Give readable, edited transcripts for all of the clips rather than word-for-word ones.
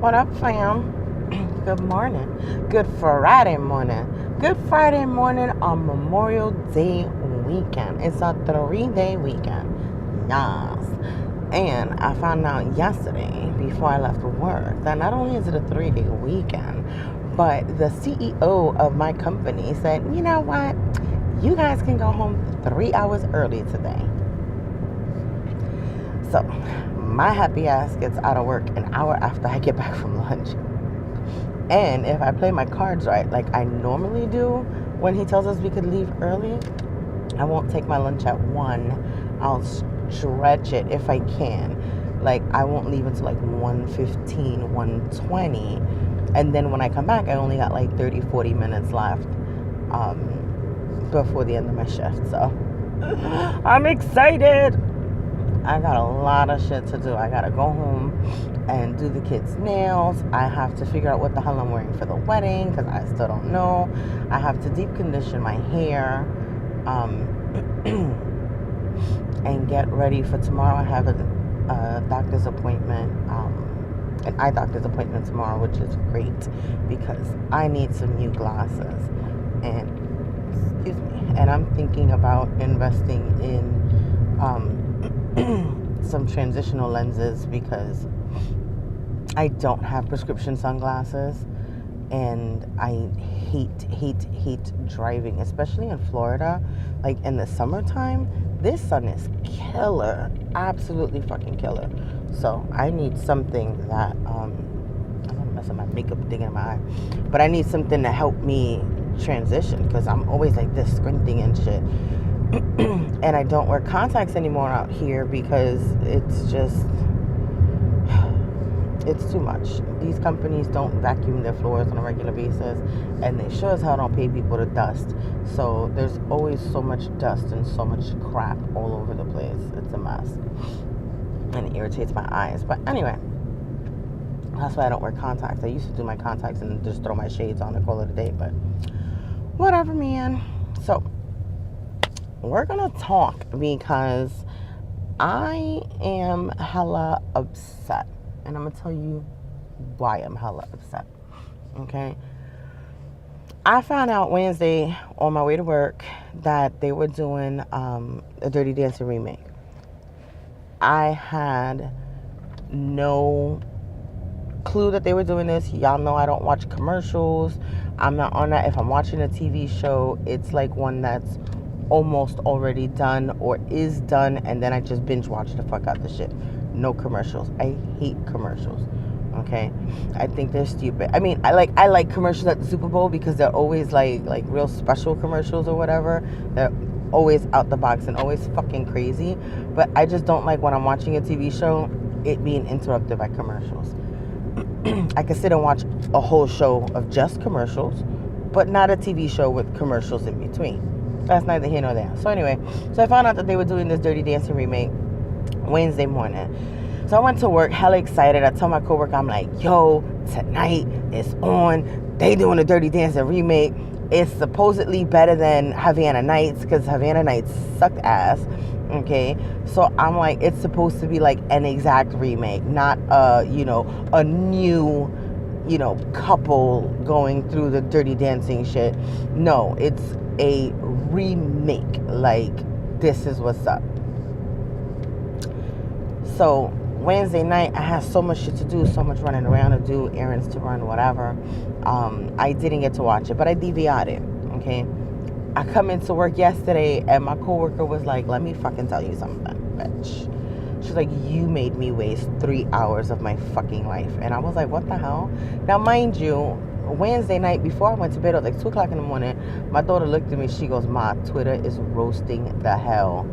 What up, fam? Good morning. Good Friday morning. Good Friday morning on Memorial Day weekend. It's a 3-day weekend. Yes. And I found out yesterday, before I left work, that not only is it a 3-day weekend, but the CEO of my company said, you know what? You guys can go home 3 hours early today. So, my happy ass gets out of work an hour after I get back from lunch. And if I play my cards right, like I normally do when he tells us we could leave early, I won't take my lunch at 1. I'll stretch it if I can. Like, I won't leave until like 1:15, 1:20. And then when I come back, I only got like 30, 40 minutes left before the end of my shift. So, I'm excited. I got a lot of shit to do. I gotta go home and do the kids' nails. I have to figure out what the hell I'm wearing for the wedding because I still don't know. I have to deep condition my hair and get ready for tomorrow. I have a doctor's appointment, an eye doctor's appointment tomorrow, which is great because I need some new glasses. And I'm thinking about investing in some transitional lenses because I don't have prescription sunglasses and I hate driving, especially in Florida. Like in the summertime, this sun is killer, absolutely fucking killer. So I need something that I don't want to mess up my makeup digging in my eye, but I need something to help me transition because I'm always like this squinting and shit. And I don't wear contacts anymore out here because it's too much. These companies don't vacuum their floors on a regular basis, and they sure as hell don't pay people to dust. So there's always so much dust and so much crap all over the place. It's a mess, and it irritates my eyes. But anyway, that's why I don't wear contacts. I used to do my contacts and just throw my shades on and call it a day, but whatever, man. So we're gonna talk because I am hella upset, and I'm gonna tell you why I'm hella upset. Okay, I found out Wednesday on my way to work that they were doing a Dirty Dancing remake. I had no clue that they were doing this. Y'all know I don't watch commercials. I'm not on that. If I'm watching a TV show, it's like one that's almost already done or is done, and then I just binge watch the fuck out the shit. No commercials. I hate commercials. Okay, I think they're stupid. I mean, I like commercials at the Super Bowl because they're always like real special commercials or whatever. They're always out the box and always fucking crazy. But I just don't like when I'm watching a TV show it being interrupted by commercials. I can sit and watch a whole show of just commercials, but not a TV show with commercials in between. That's neither here nor there. So anyway, I found out that they were doing this Dirty Dancing remake Wednesday morning. So I went to work hella excited. I told my coworker, I'm like, yo, tonight it's on. They doing a Dirty Dancing remake. It's supposedly better than Havana Nights because Havana Nights sucked ass. Okay, so I'm like, it's supposed to be like an exact remake, not a new couple going through the Dirty Dancing shit. No, it's a remake. Like, this is what's up. So Wednesday night, I had so much shit to do, so much running around to do, errands to run, whatever. I didn't get to watch it, but I DVR'd it. Okay, I come into work yesterday and my coworker was like, let me fucking tell you something, bitch. She's like, you made me waste 3 hours of my fucking life. And I was like, what the hell? Now, mind you, Wednesday night before I went to bed at like 2 o'clock in the morning, my daughter looked at me. She goes, Ma, Twitter is roasting the hell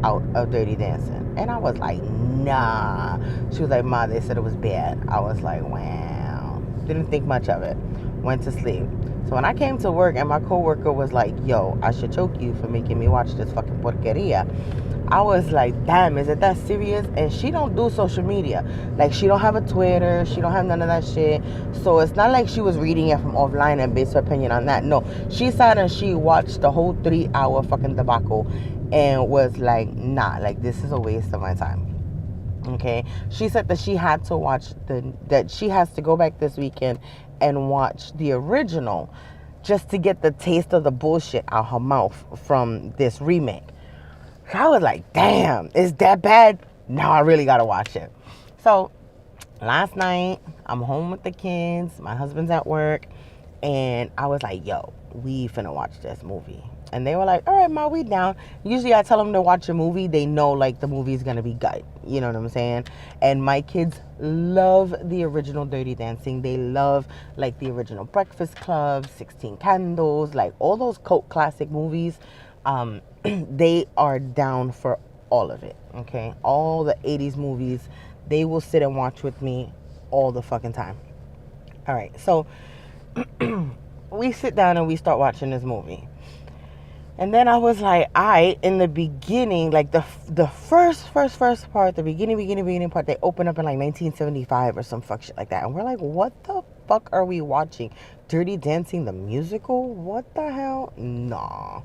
out of Dirty Dancing. And I was like, nah. She was like, Ma, they said it was bad. I was like, wow. Didn't think much of it. Went to sleep. So when I came to work and my coworker was like, yo, I should choke you for making me watch this fucking porqueria, I was like, damn, is it that serious? And she don't do social media. Like, she don't have a Twitter. She don't have none of that shit. So it's not like she was reading it from offline and based her opinion on that. No, she sat and she watched the whole 3-hour fucking debacle and was like, nah, like, this is a waste of my time. Okay, she said that she had to watch that she has to go back this weekend and watch the original just to get the taste of the bullshit out her mouth from this remake. I was like, damn, is that bad? Now I really gotta watch it. So last night, I'm home with the kids, my husband's at work, and I was like, yo, we finna watch this movie. And they were like, all right, Ma, we down. Usually I tell them to watch a movie. They know, like, the movie's going to be good. You know what I'm saying? And my kids love the original Dirty Dancing. They love, like, the original Breakfast Club, 16 Candles, like, all those cult classic movies. They are down for all of it, okay? All the 80s movies, they will sit and watch with me all the fucking time. All right, so we sit down and we start watching this movie. And then I was like, in the beginning, like the first part, the beginning part, they open up in like 1975 or some fuck shit like that. And we're like, what the fuck are we watching? Dirty Dancing, the musical? What the hell? Nah,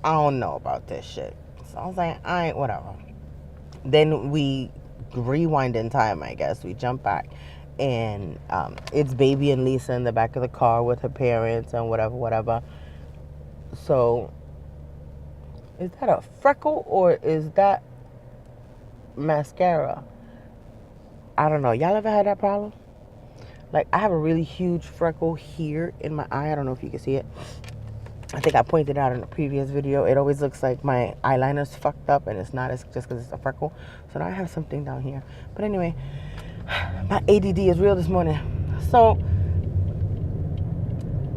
I don't know about this shit. So I was like, all right, whatever. Then we rewind in time, I guess. We jump back. And it's Baby and Lisa in the back of the car with her parents and whatever. So, is that a freckle or is that mascara? I don't know. Y'all ever had that problem? Like, I have a really huge freckle here in my eye. I don't know if you can see it. I think I pointed out in a previous video. It always looks like my eyeliner's fucked up, and it's not. It's just because it's a freckle. So now I have something down here. But anyway, my ADD is real this morning. So,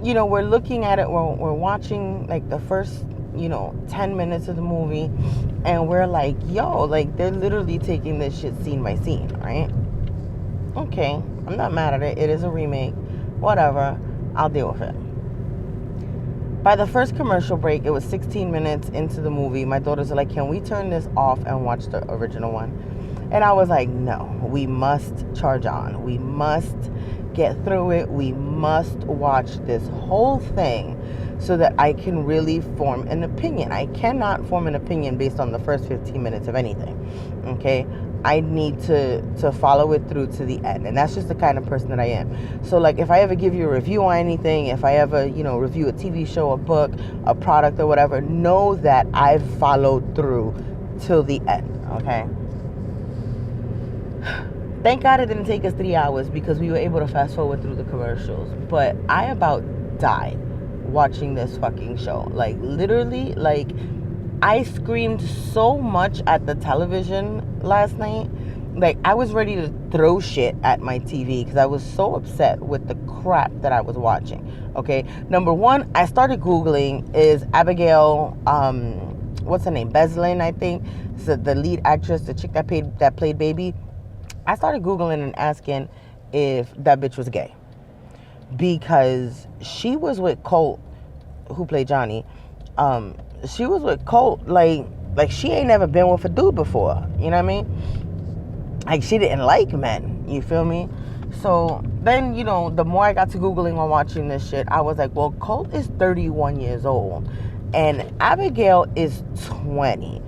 you know, we're looking at it. We're watching, like, the first, 10 minutes of the movie, and we're like, yo, like, they're literally taking this shit scene by scene, right? Okay, I'm not mad at it. It is a remake. Whatever. I'll deal with it. By the first commercial break, it was 16 minutes into the movie. My daughters are like, can we turn this off and watch the original one? And I was like, no, we must charge on. We must get through it. We must watch this whole thing so that I can really form an opinion. I cannot form an opinion based on the first 15 minutes of anything, okay? I need to follow it through to the end, and that's just the kind of person that I am. So, like, if I ever give you a review on anything, if I ever, review a TV show, a book, a product, or whatever, know that I've followed through till the end, okay? Thank God it didn't take us 3 hours because we were able to fast forward through the commercials. But I about died watching this fucking show. Like, literally, like, I screamed so much at the television last night. Like, I was ready to throw shit at my TV because I was so upset with the crap that I was watching. Okay, number one, I started Googling, is Abigail, what's her name? Breslin, I think. So the lead actress, the chick that played Baby. I started Googling and asking if that bitch was gay. Because she was with Colt, who played Johnny. She was with Colt, like she ain't never been with a dude before. You know what I mean? Like, she didn't like men. You feel me? So then, the more I got to Googling while watching this shit, I was like, well, Colt is 31 years old. And Abigail is 20.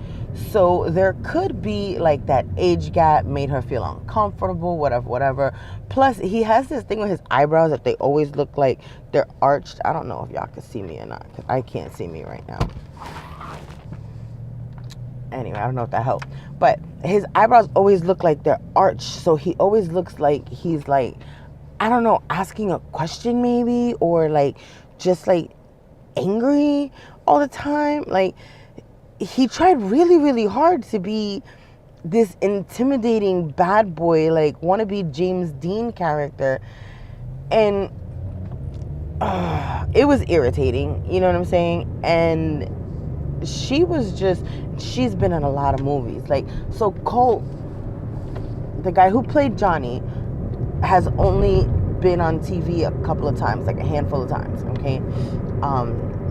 So there could be, like, that age gap made her feel uncomfortable, whatever. Plus, he has this thing with his eyebrows that they always look like they're arched. I don't know if y'all can see me or not, because I can't see me right now. Anyway, I don't know if that helped. But his eyebrows always look like they're arched. So he always looks like he's, like, I don't know, asking a question maybe. Or, like, just, like, angry all the time. Like, he tried really, really hard to be this intimidating bad boy, like, wannabe James Dean character. And it was irritating, you know what I'm saying? And she's been in a lot of movies. Like, so Colt, the guy who played Johnny, has only been on TV a couple of times, like a handful of times, okay?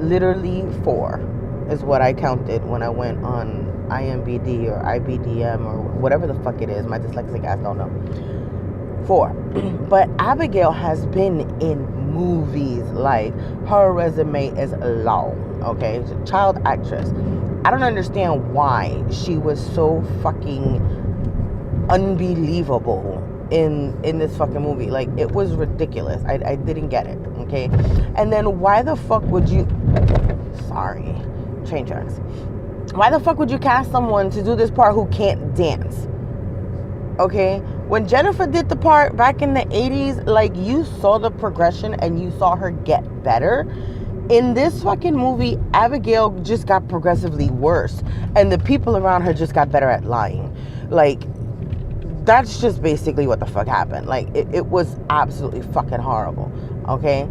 Literally 4 is what I counted when I went on IMBD or IBDM or whatever the fuck it is. My dyslexic ass don't know. 4. But Abigail has been in movies. Like, her resume is long, okay? She's a child actress. I don't understand why she was so fucking unbelievable in this fucking movie. Like, it was ridiculous. I didn't get it, okay? And then why the fuck would you... Sorry. Train tracks. Why the fuck would you cast someone to do this part who can't dance? Okay? When Jennifer did the part back in the 80s, like, you saw the progression and you saw her get better. In this fucking movie, Abigail just got progressively worse. And the people around her just got better at lying. Like, that's just basically what the fuck happened. Like, it was absolutely fucking horrible. Okay?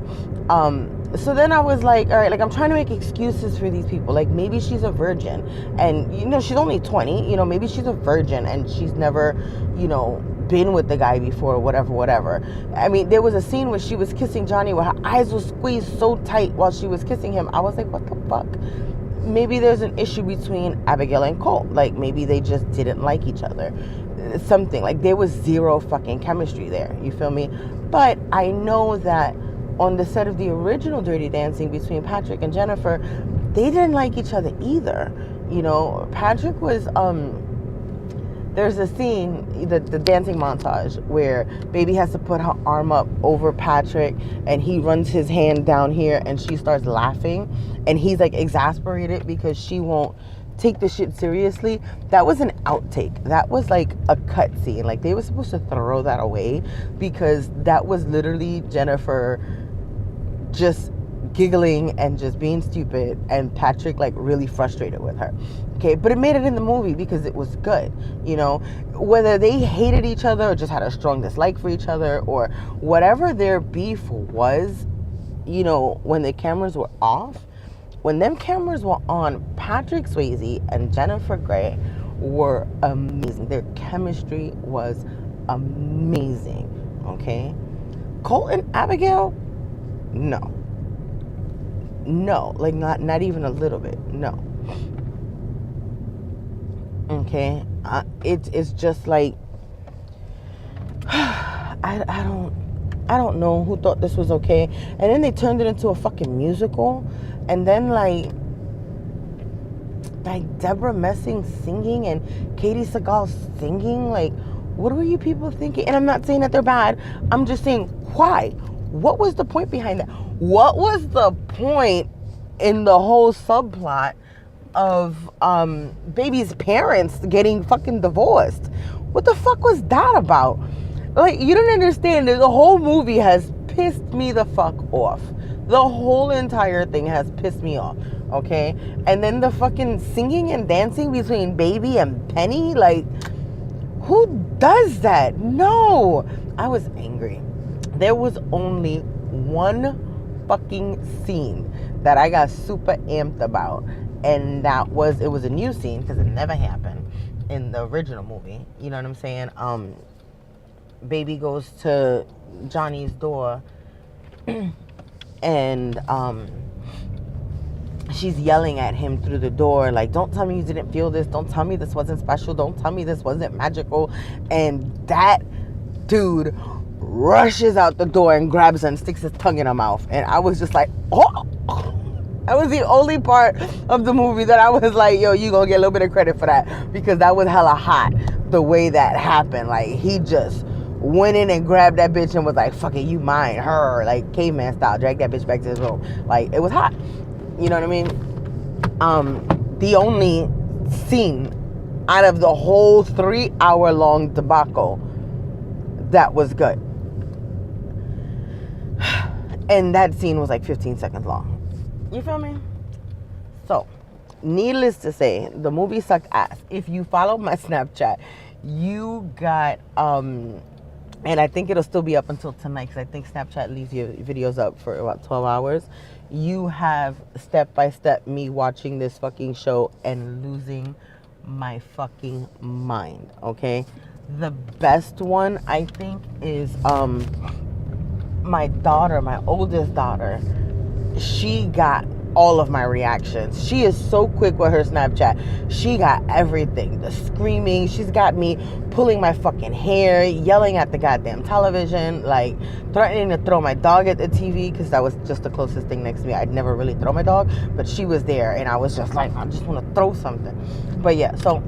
So then I was like, all right, like, I'm trying to make excuses for these people. Like, maybe she's a virgin. And, you know, she's only 20. You know, maybe she's a virgin and she's never, you know, been with the guy before, whatever. I mean, there was a scene where she was kissing Johnny where her eyes were squeezed so tight while she was kissing him. I was like, what the fuck? Maybe there's an issue between Abigail and Colt. Like, maybe they just didn't like each other. Something. Like, there was zero fucking chemistry there. You feel me? But I know that on the set of the original Dirty Dancing between Patrick and Jennifer, they didn't like each other either. You know, Patrick was, there's a scene, the dancing montage, where Baby has to put her arm up over Patrick and he runs his hand down here and she starts laughing and he's like exasperated because she won't take the shit seriously. That was an outtake. That was like a cut scene. Like, they were supposed to throw that away because that was literally Jennifer just giggling and just being stupid and Patrick like really frustrated with her. Okay, but it made it in the movie because it was good. You know, whether they hated each other or just had a strong dislike for each other or whatever their beef was, you know, when the cameras were off, when them cameras were on, Patrick Swayze and Jennifer Grey were amazing. Their chemistry was amazing. Okay, Colt and Abigail, no, like not even a little bit. No. Okay, it's just like I don't know who thought this was okay, and then they turned it into a fucking musical, and then like Deborah Messing singing and Katie Sagal singing. Like, what were you people thinking? And I'm not saying that they're bad. I'm just saying, why? What was the point behind that? What was the point in the whole subplot of Baby's parents getting fucking divorced? What the fuck was that about? Like, you don't understand. The whole movie has pissed me the fuck off. The whole entire thing has pissed me off. Okay? And then the fucking singing and dancing between Baby and Penny. Like, who does that? No. I was angry. There was only one fucking scene that I got super amped about. And that was, it was a new scene because it never happened in the original movie. You know what I'm saying? Baby goes to Johnny's door and she's yelling at him through the door, like, don't tell me you didn't feel this. Don't tell me this wasn't special. Don't tell me this wasn't magical. And that dude rushes out the door and grabs her and sticks his tongue in her mouth. And I was just like, oh. That was the only part of the movie that I was like, yo, you gonna get a little bit of credit for that, because that was hella hot the way that happened. Like, he just went in and grabbed that bitch and was like, fuck it, you mine, her, like caveman style, dragged that bitch back to his room. Like, it was hot. You know what I mean? The only scene out of the whole 3-hour-long debacle that was good. And that scene was like 15 seconds long. You feel me? So, needless to say, the movie sucked ass. If you follow my Snapchat, you got, and I think it'll still be up until tonight, because I think Snapchat leaves your videos up for about 12 hours. You have step-by-step me watching this fucking show and losing my fucking mind, okay? The best one, I think, is my daughter, my oldest daughter. She got all of my reactions. She is so quick with her Snapchat. She got everything. The screaming. She's got me pulling my fucking hair, yelling at the goddamn television, like threatening to throw my dog at the TV, because that was just the closest thing next to me. I'd never really throw my dog, but she was there and I was just like, I just want to throw something. But yeah, so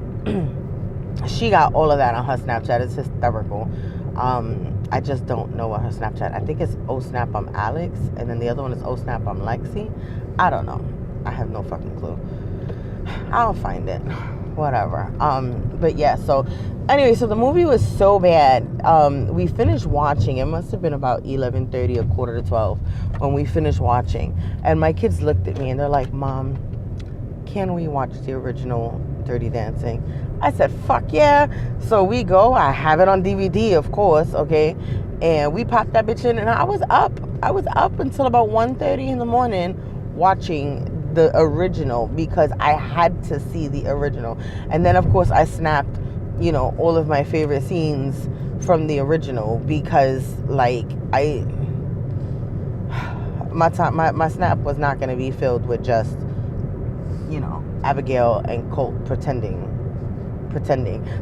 She got all of that on her Snapchat. It's hysterical. I just don't know what her Snapchat. I think it's oh snap I'm Alex, and then the other one is oh snap I'm Lexi. I don't know. I have no fucking clue. I'll find it. Whatever. But yeah, so anyway, so the movie was so bad. We finished watching. It must have been about 11:30 or quarter to 12 when we finished watching. And my kids looked at me and they're like, Mom, can we watch the original Dirty Dancing? I said, fuck yeah. So we go. I have it on DVD, of course, okay? And we popped that bitch in, and I was up. I was up until about 1:30 in the morning watching the original because I had to see the original. And then, of course, I snapped, you know, all of my favorite scenes from the original because, like, my snap was not going to be filled with just, you know, Abigail and Colt pretending.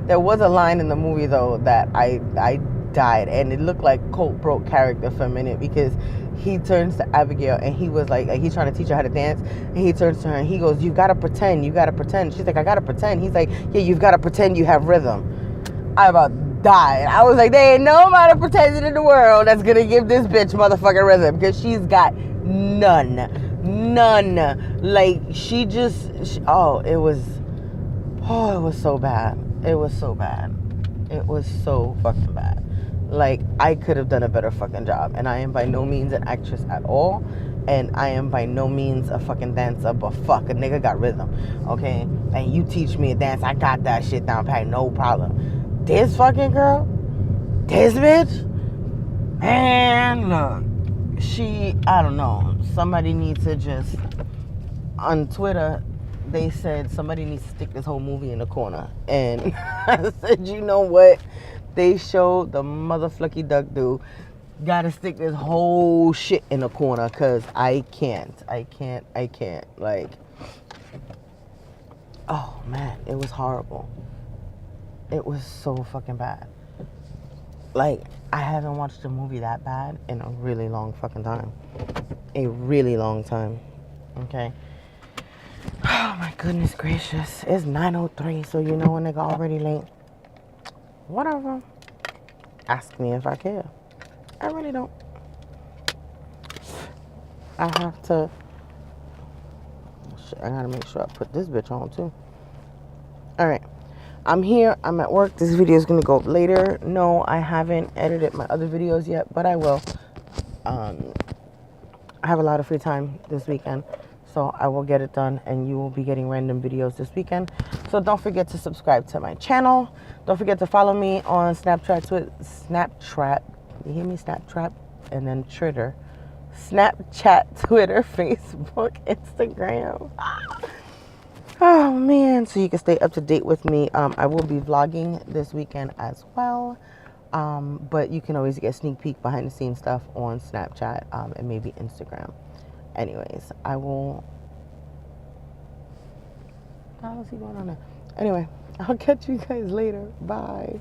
There was a line in the movie though that I died, and it looked like Colt broke character for a minute because he turns to Abigail and he was like he's trying to teach her how to dance, and he turns to her and he goes, you gotta pretend. She's like, I gotta pretend. He's like, yeah, you've gotta pretend you have rhythm. I about died. I was like, there ain't no amount of pretending in the world that's gonna give this bitch motherfucking rhythm, because she's got none. Like it was so bad. It was so bad. It was so fucking bad. Like, I could have done a better fucking job. And I am by no means an actress at all. And I am by no means a fucking dancer. But fuck, a nigga got rhythm. Okay? And you teach me a dance, I got that shit down pat, no problem. This fucking girl, this bitch, man, look, I don't know. Somebody needs to just, on Twitter, they said somebody needs to stick this whole movie in the corner. And I said, you know what? They showed the motherfucky duck dude. Gotta stick this whole shit in the corner, because I can't. Like, oh man, it was horrible. It was so fucking bad. Like, I haven't watched a movie that bad in a really long fucking time. A really long time. Okay? Oh my goodness gracious. It's 9:03, so you know a nigga already late. Whatever. Ask me if I care. I really don't. I have to. Shit, I gotta make sure I put this bitch on too. Alright. I'm here. I'm at work. This video is gonna go up later. No, I haven't edited my other videos yet, but I will. I have a lot of free time this weekend, so I will get it done, and you will be getting random videos this weekend. So don't forget to subscribe to my channel. Don't forget to follow me on Snapchat. You hear me? Snapchat, and then Twitter. Snapchat, Twitter, Facebook, Instagram. Oh man, so you can stay up to date with me. I will be vlogging this weekend as well. But you can always get sneak peek behind the scenes stuff on Snapchat and maybe Instagram. Anyways, I will. How's he going on there? Anyway, I'll catch you guys later. Bye.